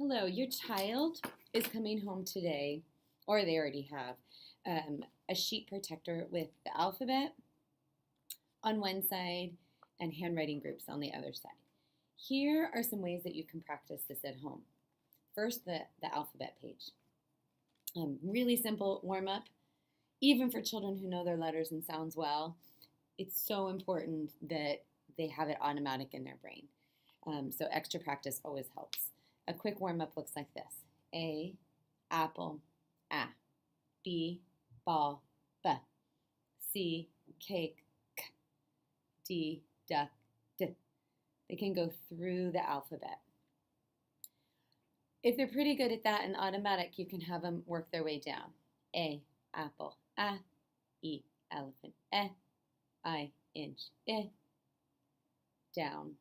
Hello, your child is coming home today, or they already have, a sheet protector with the alphabet on one side and handwriting groups on the other side. Here are some ways that you can practice this at home. First, the alphabet page. Really simple warm up, even for children who know their letters and sounds well. It's so important that they have it automatic in their brain. So extra practice always helps. A quick warm-up looks like this. A, apple, A. B, ball, B. C, cake, K. D, duck, D. They can go through the alphabet. If they're pretty good at that and automatic, you can have them work their way down. A, apple, A. E, elephant, E. I, inch, I. Down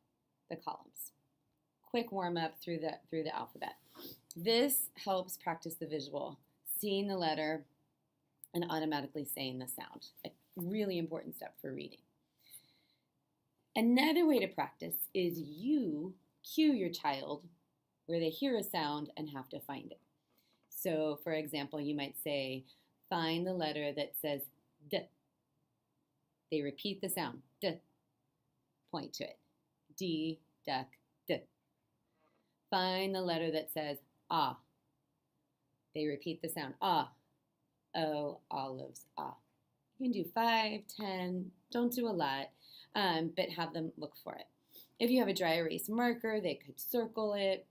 the columns. Quick warm up through the alphabet. This helps practice the visual, seeing the letter and automatically saying the sound. A really important step for reading. Another way to practice is you cue your child where they hear a sound and have to find it. So, for example, you might say, find the letter that says D. They repeat the sound, D. Point to it. D, duck, D. Find the letter that says ah. They repeat the sound ah. O, olives, ah. You can do 5, 10, don't do a lot, but have them look for it. If you have a dry erase marker, they could circle it.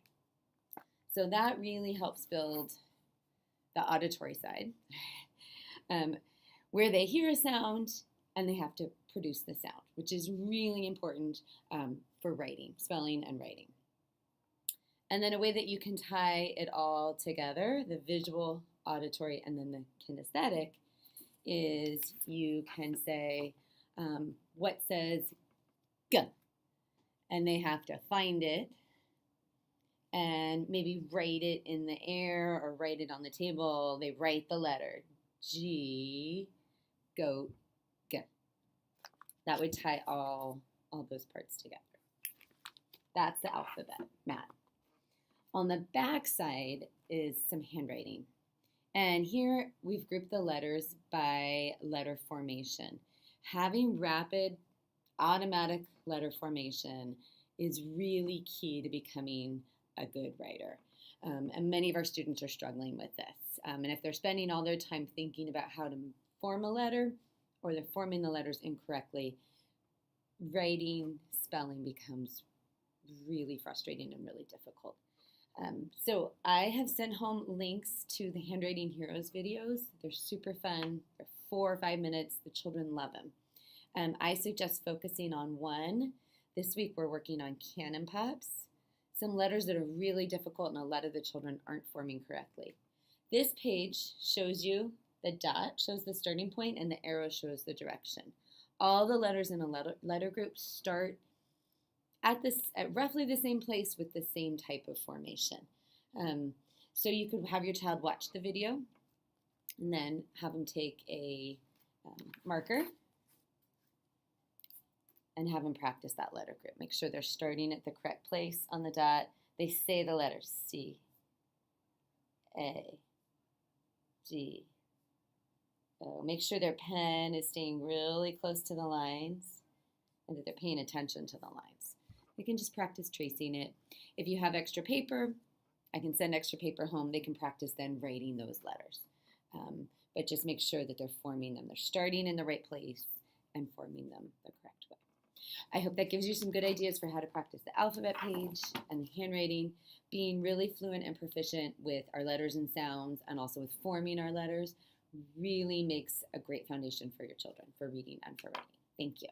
So that really helps build the auditory side, where they hear a sound and they have to produce the sound, which is really important for writing, spelling and writing. And then a way that you can tie it all together, the visual, auditory, and then the kinesthetic, is you can say what says G, and they have to find it and maybe write it in the air or write it on the table. They write the letter G, goat, G. That would tie all those parts together. That's the alphabet, Matt. On the back side is some handwriting. And here we've grouped the letters by letter formation. Having rapid, automatic letter formation is really key to becoming a good writer. And many of our students are struggling with this. And if they're spending all their time thinking about how to form a letter, or they're forming the letters incorrectly, writing, spelling becomes really frustrating and really difficult. So I have sent home links to the Handwriting Heroes videos. They're super fun. They're 4 or 5 minutes. The children love them. I suggest focusing on one. This week we're working on Cannon Pups, some letters that are really difficult and a lot of the children aren't forming correctly. This page shows you the dot, shows the starting point, and the arrow shows the direction. All the letters in a letter group start at roughly the same place with the same type of formation. So you could have your child watch the video and then have them take a marker and have them practice that letter group. Make sure they're starting at the correct place on the dot. They say the letters C, A, G, O. Make sure their pen is staying really close to the lines and that they're paying attention to the lines. You can just practice tracing it. If you have extra paper, I can send extra paper home. They can practice then writing those letters. But just make sure that they're forming them. They're starting in the right place and forming them the correct way. I hope that gives you some good ideas for how to practice the alphabet page and the handwriting. Being really fluent and proficient with our letters and sounds and also with forming our letters really makes a great foundation for your children for reading and for writing. Thank you.